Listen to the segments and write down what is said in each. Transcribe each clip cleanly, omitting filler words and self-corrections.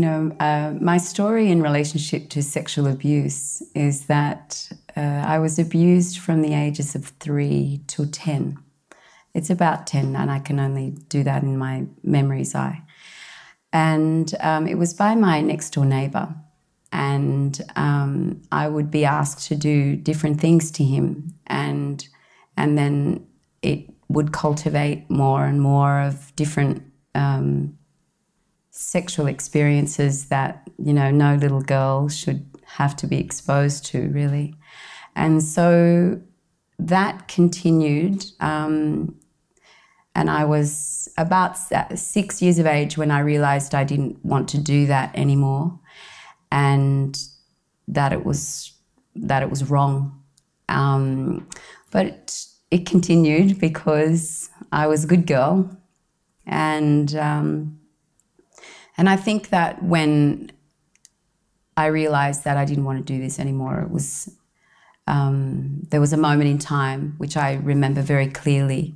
My story in relationship to sexual abuse is that I was abused from the ages of 3 to 10. It's about 10, and I can only do that in my memory's eye. And it was by my next-door neighbour. And I would be asked to do different things to him, and then it would cultivate more and more of different sexual experiences that, no little girl should have to be exposed to, really. And so that continued, and I was about 6 years of age when I realised I didn't want to do that anymore, and that it was wrong. But it continued because I was a good girl, and I think that when I realised that I didn't want to do this anymore, it was there was a moment in time which I remember very clearly,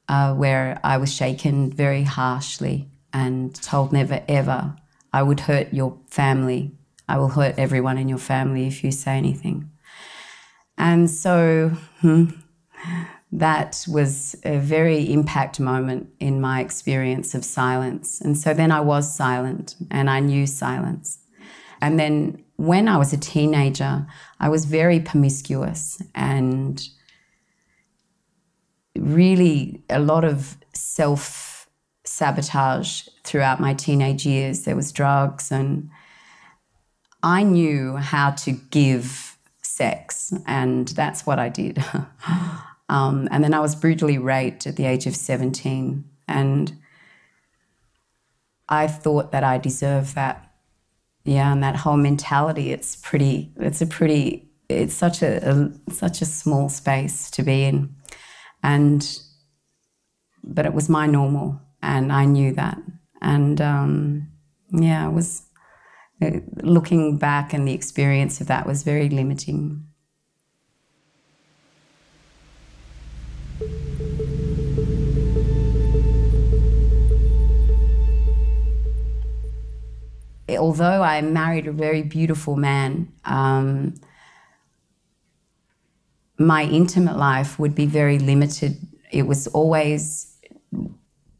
where I was shaken very harshly and told never ever, I would hurt your family. I will hurt everyone in your family if you say anything. And so that was a very impact moment in my experience of silence. And so then I was silent, and I knew silence. And then when I was a teenager, I was very promiscuous, and really a lot of self-sabotage throughout my teenage years. There was drugs, and I knew how to give sex, and that's what I did. And then I was brutally raped at the age of 17, and I thought that I deserved that. Yeah, and that whole mentality, it's such a small space to be in. But it was my normal, and I knew that. And yeah, I was looking back, and the experience of that was very limiting. Although I married a very beautiful man, my intimate life would be very limited. It was always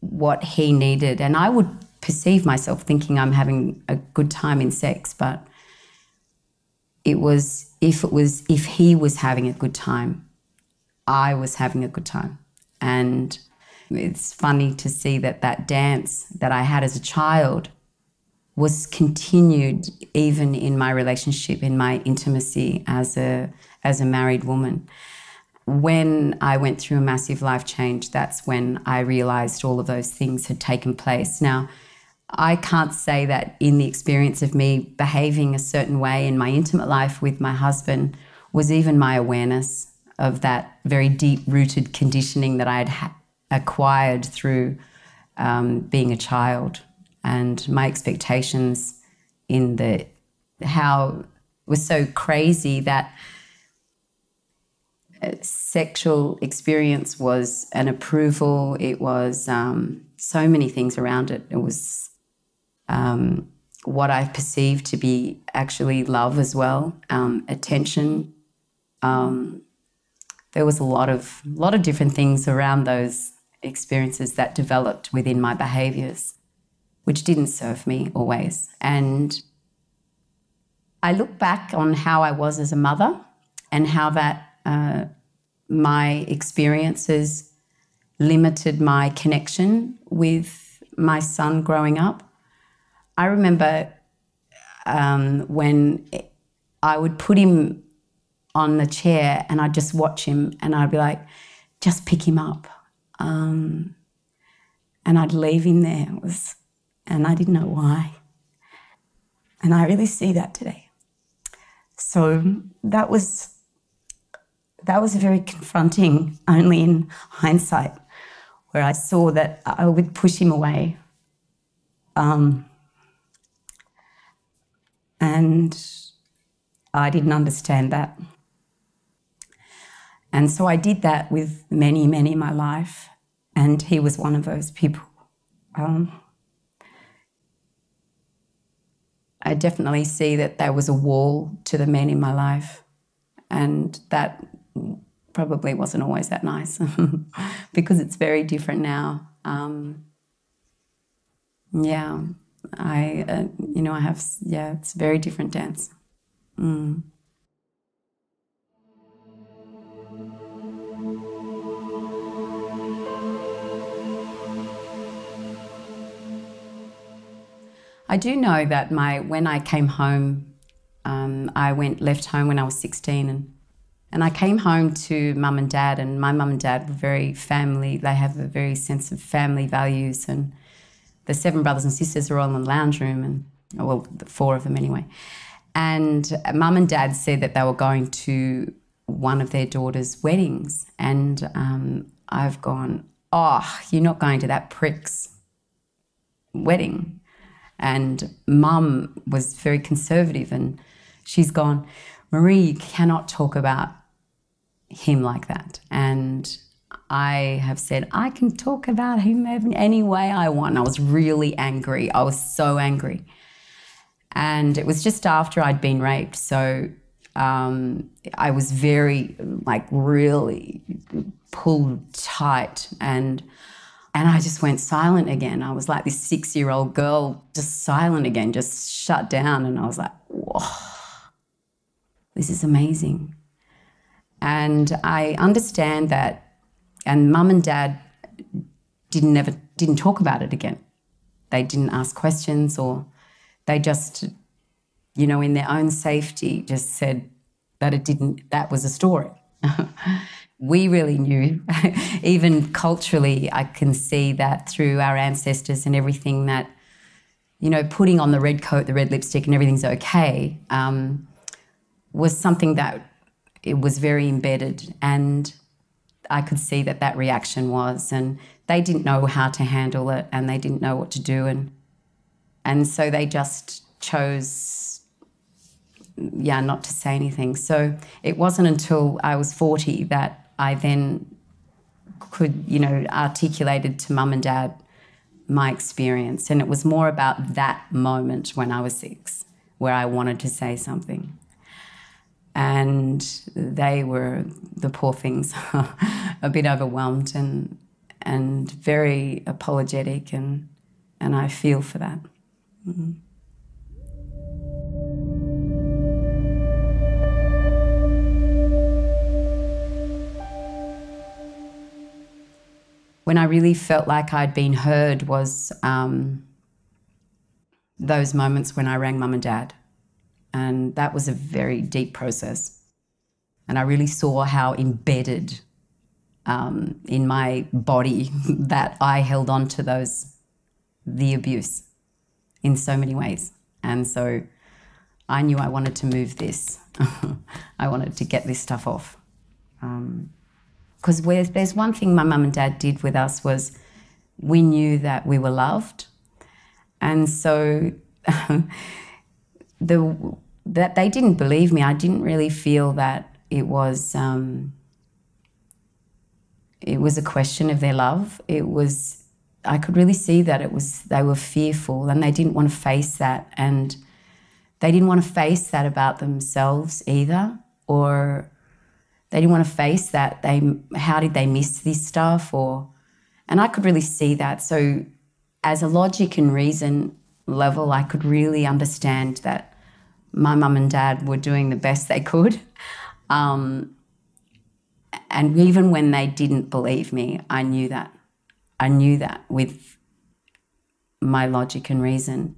what he needed, and I would perceive myself thinking I'm having a good time in sex, but it was if he was having a good time, I was having a good time. And it's funny to see that dance that I had as a child was continued even in my relationship, in my intimacy as a married woman. When I went through a massive life change, that's when I realised all of those things had taken place. Now, I can't say that in the experience of me behaving a certain way in my intimate life with my husband was even my awareness of that very deep-rooted conditioning that I had acquired through being a child. And my expectations in how it was so crazy that sexual experience was an approval. It was so many things around it. It was what I perceived to be actually love as well, attention. There was a lot of different things around those experiences that developed within my behaviours, which didn't serve me always. And I look back on how I was as a mother and how that my experiences limited my connection with my son growing up. I remember when I would put him on the chair and I'd just watch him, and I'd be like, just pick him up. And I'd leave him there. And I didn't know why. And I really see that today. So that was very confronting, only in hindsight, where I saw that I would push him away. And I didn't understand that. And so I did that with many, many in my life, and he was one of those people. I definitely see that there was a wall to the men in my life, and that probably wasn't always that nice because it's very different now. Yeah, you know, I have, yeah, it's a very different dance. Mm. I do know that when I came home, I left home when I was 16, and I came home to mum and dad, and my mum and dad were very family. They have a very sense of family values, and the 7 brothers and sisters are all in the lounge room, and well, the 4 of them anyway. And mum and dad said that they were going to one of their daughters' weddings, and I've gone, oh, you're not going to that prick's wedding. And mum was very conservative, and she's gone, Marie, you cannot talk about him like that. And I have said, I can talk about him any way I want. And I was really angry. I was so angry. And it was just after I'd been raped. So I was very, like, really pulled tight, and I just went silent again. I was like this 6-year-old girl, just silent again, just shut down. And I was like, whoa, this is amazing. And I understand that, and mum and dad didn't talk about it again. They didn't ask questions, or they just, you know, in their own safety, just said that that was a story. We really knew, even culturally, I can see that through our ancestors and everything, that, you know, putting on the red coat, the red lipstick and everything's okay, was something that it was very embedded, and I could see that reaction was, and they didn't know how to handle it, and they didn't know what to do, and so they just chose, yeah, not to say anything. So it wasn't until I was 40 that I then could, you know, articulated to mum and dad my experience. And it was more about that moment when I was 6 where I wanted to say something. And they were, the poor things, a bit overwhelmed and very apologetic, and I feel for that. Mm-hmm. When I really felt like I'd been heard was those moments when I rang mum and dad. And that was a very deep process. And I really saw how embedded in my body that I held on to the abuse in so many ways. And so I knew I wanted to move this. I wanted to get this stuff off. Because there's one thing my mum and dad did with us was we knew that we were loved. And so that they didn't believe me. I didn't really feel that it was a question of their love. I could really see that they were fearful, and they didn't want to face that, and they didn't want to face that about themselves either, or they didn't want to face that how did they miss this stuff, and I could really see that. So as a logic and reason level, I could really understand that my mum and dad were doing the best they could. And even when they didn't believe me, I knew that. I knew that with my logic and reason.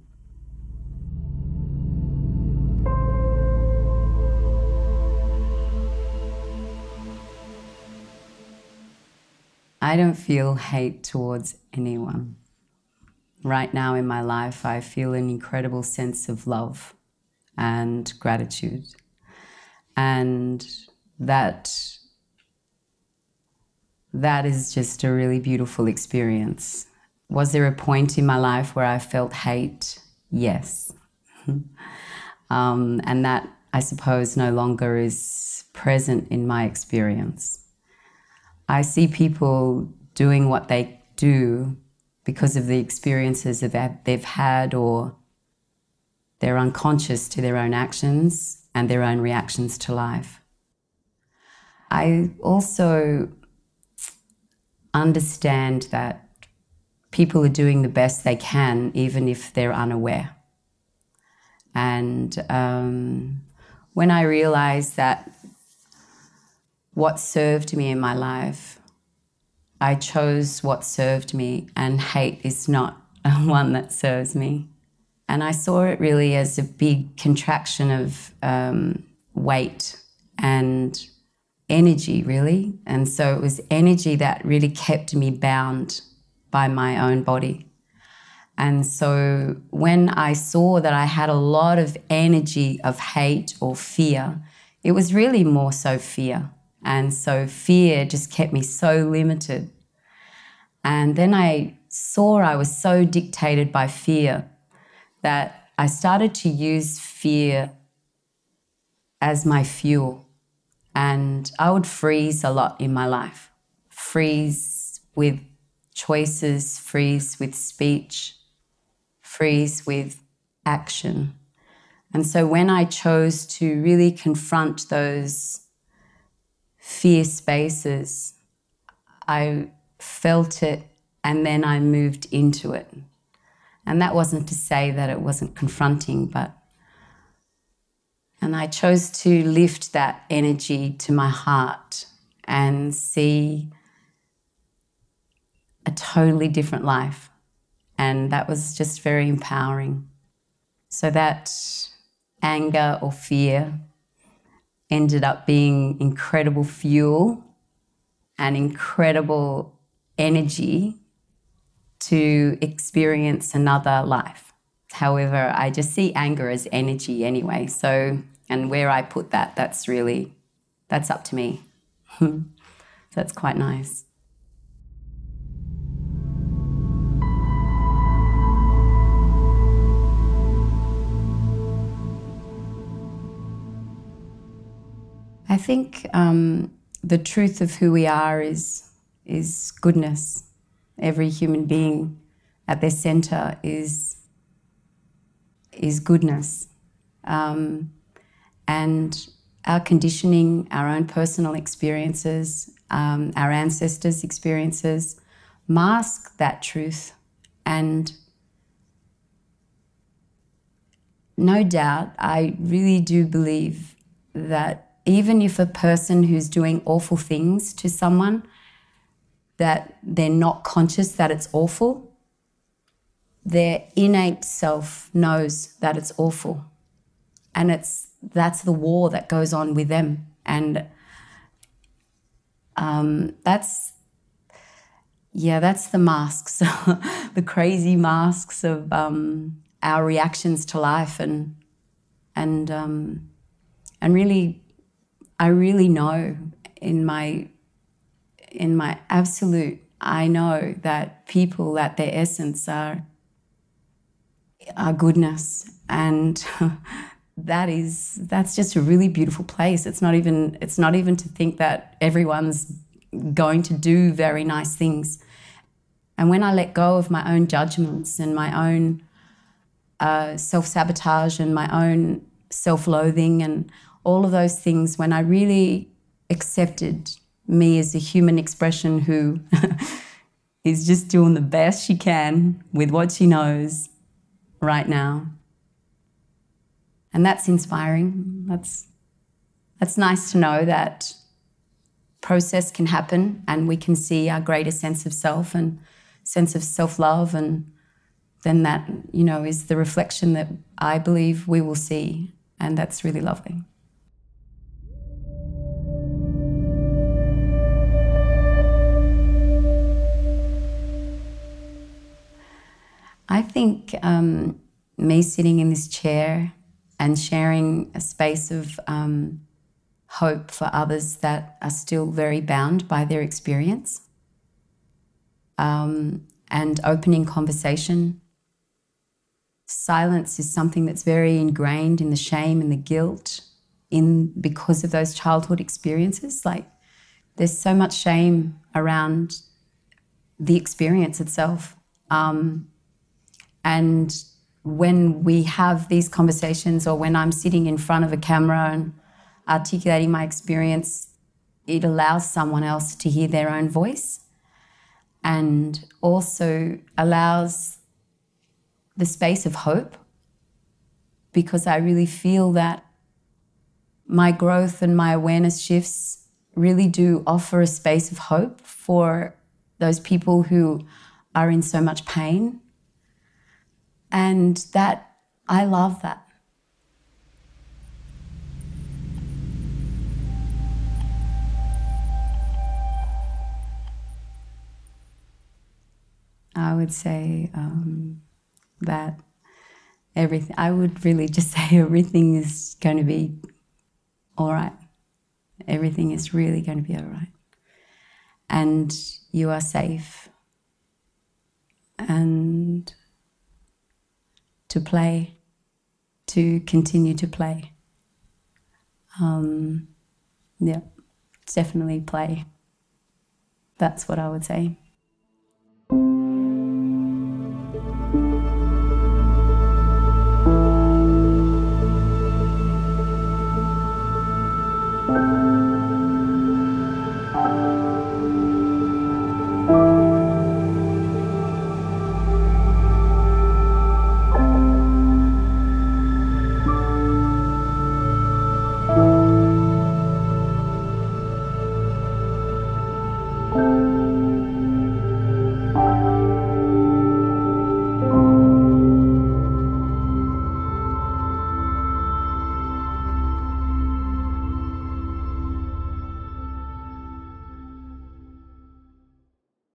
I don't feel hate towards anyone. Right now in my life, I feel an incredible sense of love and gratitude. And that is just a really beautiful experience. Was there a point in my life where I felt hate? Yes. And that, I suppose, no longer is present in my experience. I see people doing what they do because of the experiences that they've had, or They're unconscious to their own actions and their own reactions to life. I also understand that people are doing the best they can, even if they're unaware. And when I realized that what served me in my life, I chose what served me, and hate is not one that serves me. And I saw it really as a big contraction of weight and energy, really. And so it was energy that really kept me bound by my own body. And so when I saw that I had a lot of energy of hate or fear, it was really more so fear. And so fear just kept me so limited. And then I saw I was so dictated by fear that I started to use fear as my fuel. And I would freeze a lot in my life. Freeze with choices, freeze with speech, freeze with action. And so when I chose to really confront those fear spaces, I felt it and then I moved into it. And that wasn't to say that it wasn't confronting, and I chose to lift that energy to my heart and see a totally different life. And that was just very empowering. So that anger or fear ended up being incredible fuel and incredible energy to experience another life. However, I just see anger as energy anyway. So, and where I put that, that's up to me. So that's quite nice. I think the truth of who we are is goodness. Every human being at their centre is goodness. And our conditioning, our own personal experiences, our ancestors' experiences mask that truth. And no doubt, I really do believe that even if a person who's doing awful things to someone, that they're not conscious that it's awful, their innate self knows that it's awful. And that's the war that goes on with them. And that's the masks, the crazy masks of our reactions to life. And really, I really know in my absolute, I know that people at their essence are goodness. And that's just a really beautiful place. It's not even to think that everyone's going to do very nice things. And when I let go of my own judgments and my own self-sabotage and my own self-loathing and all of those things, when I really accepted me as a human expression who is just doing the best she can with what she knows right now. And that's inspiring. That's nice to know that process can happen and we can see our greater sense of self and sense of self-love, and then that, is the reflection that I believe we will see, and that's really lovely. I think me sitting in this chair and sharing a space of hope for others that are still very bound by their experience, and opening conversation. Silence is something that's very ingrained in the shame and the guilt because of those childhood experiences. Like, there's so much shame around the experience itself. And when we have these conversations, or when I'm sitting in front of a camera and articulating my experience, it allows someone else to hear their own voice, and also allows the space of hope, because I really feel that my growth and my awareness shifts really do offer a space of hope for those people who are in so much pain. And that, I love that. I would say that everything, I would really just say everything is going to be all right. Everything is really going to be all right. And you are safe. And to play, to continue to play. Yeah, definitely play. That's what I would say.